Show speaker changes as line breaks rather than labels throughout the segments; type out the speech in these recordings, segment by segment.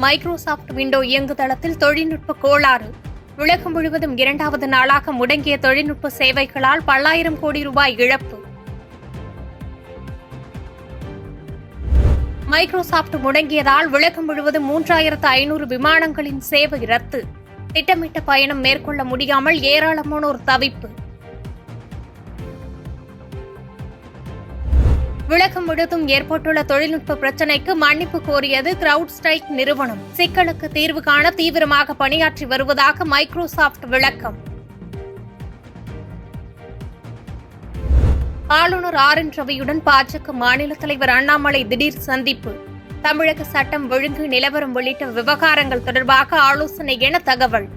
Microsoft window இயங்குதளத்தில் தொழில்நுட்ப கோளாறு. உலகம் முழுவதும் 2வது நாளாக முடங்கிய தொழில்நுட்ப சேவைகளால் பல்லாயிரம் கோடி ரூபாய் இழப்பு. மைக்ரோசாப்ட் முடங்கியதால் உலகம் முழுவதும் 3500 விமானங்களின் சேவை ரத்து. திட்டமிட்ட பயணம் மேற்கொள்ள முடியாமல் ஏராளமானோர் தவிப்பு. உலகம் முழுவதும் ஏற்பட்டுள்ள தொழில்நுட்ப பிரச்சினைக்கு மன்னிப்பு கோரியது கிரவுட்ஸ்ட்ரைக் நிறுவனம். சிக்கலுக்கு தீர்வு காண தீவிரமாக பணியாற்றி வருவதாக மைக்ரோசாப்ட் விளக்கம். ஆளுநர் RN ரவியுடன் பாஜக மாநில தலைவர் அண்ணாமலை திடீர் சந்திப்பு. தமிழக சட்டம் ஒழுங்கு நிலவரம் உள்ளிட்ட விவகாரங்கள் தொடர்பாக ஆலோசனை என தகவல்.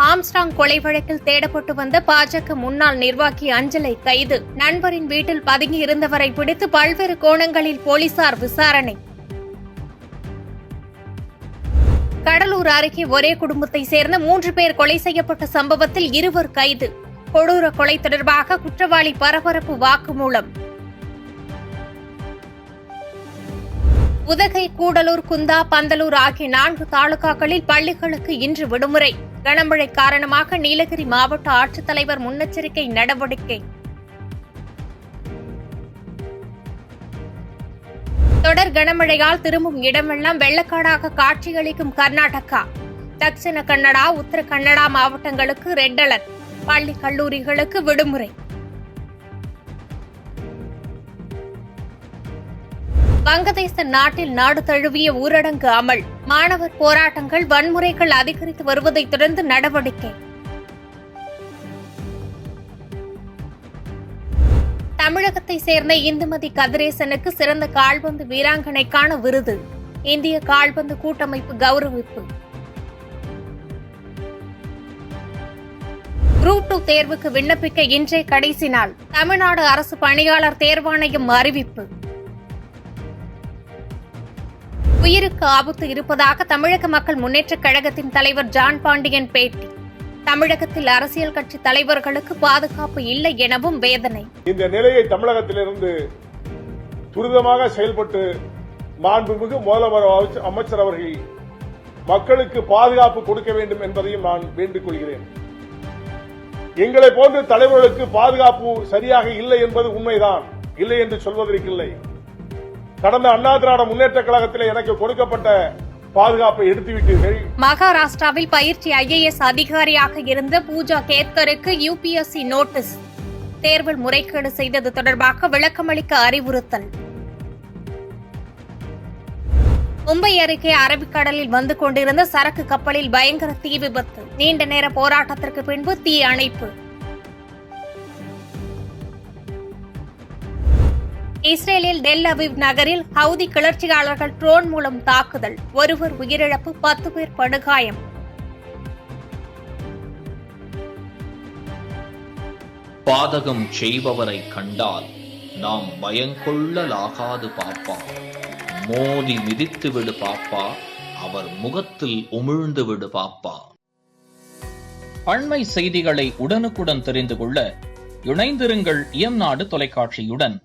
ஆம்ஸ்ட்ராங் கொலை வழக்கில் தேடப்பட்டு வந்த பாஜக முன்னாள் நிர்வாகி அஞ்சலை கைது. நண்பரின் வீட்டில் பதுங்கி இருந்தவரை பிடித்து பல்வேறு கோணங்களில் போலீசார் விசாரணை. கடலூர் அருகே ஒரே குடும்பத்தை சேர்ந்த 3 பேர் கொலை செய்யப்பட்ட சம்பவத்தில் 2 கைது. கொடூர கொலை தொடர்பாக குற்றவாளி பரபரப்பு வாக்குமூலம். உதகை, கூடலூர், குந்தா, பந்தலூர் ஆகிய 4 தாலுகாக்களில் பள்ளிகளுக்கு இன்று விடுமுறை. கனமழை காரணமாக நீலகிரி மாவட்ட ஆட்சித்தலைவர் முன்னெச்சரிக்கை நடவடிக்கை. தொடர் கனமழையால் திரும்பும் இடமெல்லாம் வெள்ளக்காடாக காட்சியளிக்கும் கர்நாடகா. தக்ஷிண கன்னடா, உத்தர கன்னடா மாவட்டங்களுக்கு ரெட் அலர்ட். பள்ளி கல்லூரிகளுக்கு விடுமுறை. வங்கதேச நாட்டில் நாடு தழுவிய ஊரடங்கு அமல். மாணவர் போராட்டங்கள், வன்முறைகள் அதிகரித்து வருவதை தொடர்ந்து நடவடிக்கை. தமிழகத்தை சேர்ந்த இந்துமதி கதிரேசனுக்கு சிறந்த கால்பந்து வீராங்கனைக்கான விருது. இந்திய கால்பந்து கூட்டமைப்பு கௌரவிப்பு. குரூப் 2 தேர்வுக்கு விண்ணப்பிக்க இன்றே கடைசி நாள். தமிழ்நாடு அரசு பணியாளர் தேர்வாணையம் அறிவிப்பு. உயிருக்கு ஆபத்து இருப்பதாக தமிழக மக்கள் முன்னேற்றக் கழகத்தின் தலைவர் ஜான் பாண்டியன் பேட்டி. தமிழகத்தில் அரசியல் கட்சி தலைவர்களுக்கு பாதுகாப்பு இல்லை எனவும் வேதனை.
இந்த நிலையை தமிழகத்திலிருந்து துரிதமாக செயல்பட்டு மாண்புமிகு முதலமைச்சர் அமைச்சர் அவர்கள் மக்களுக்கு பாதுகாப்பு கொடுக்க வேண்டும் என்பதையும் நான் வேண்டிக் கொள்கிறேன். எங்களை போன்ற தலைவர்களுக்கு பாதுகாப்பு சரியாக இல்லை என்பது உண்மைதான். இல்லை என்று சொல்வதற்கில்லை. கடந்த அண்ணா திராவிட முன்னேற்ற கழகத்தில் எனக்கு கொடுக்கப்பட்ட பாதுகாப்பை எடுத்துவிட்டீர்கள்.
மகாராஷ்டிராவில் பயிற்சி IAS அதிகாரியாக இருந்த பூஜா கேத்கருக்கு UPSC நோட்டீஸ். தேர்வில் முறைகேடு செய்தது தொடர்பாக விளக்கமளிக்க அறிவுறுத்தல். மும்பை அருகே அரபிக்கடலில் வந்து கொண்டிருந்த சரக்கு கப்பலில் பயங்கர தீ விபத்து. நீண்ட நேர போராட்டத்திற்கு பின்பு தீ அணைப்பு. இஸ்ரேலில் டெல் அவிவ் நகரில் ஹவுதி கிளர்ச்சியாளர்கள் ட்ரோன் மூலம் தாக்குதல். ஒருவர் உயிரிழப்பு, 10 பேர் படுகாயம்.
பாதகம் செய்பவரை கண்டால் நாம் பயங்கொள்ளலாகாது பாப்பா. மோதி மிதித்து விடு பாப்பா, அவர் முகத்தில் உமிழ்ந்து விடு பாப்பா. அண்மை செய்திகளை உடனுக்குடன் தெரிந்து கொள்ள இணைந்திருங்கள் இயம்நாடு தொலைக்காட்சியுடன்.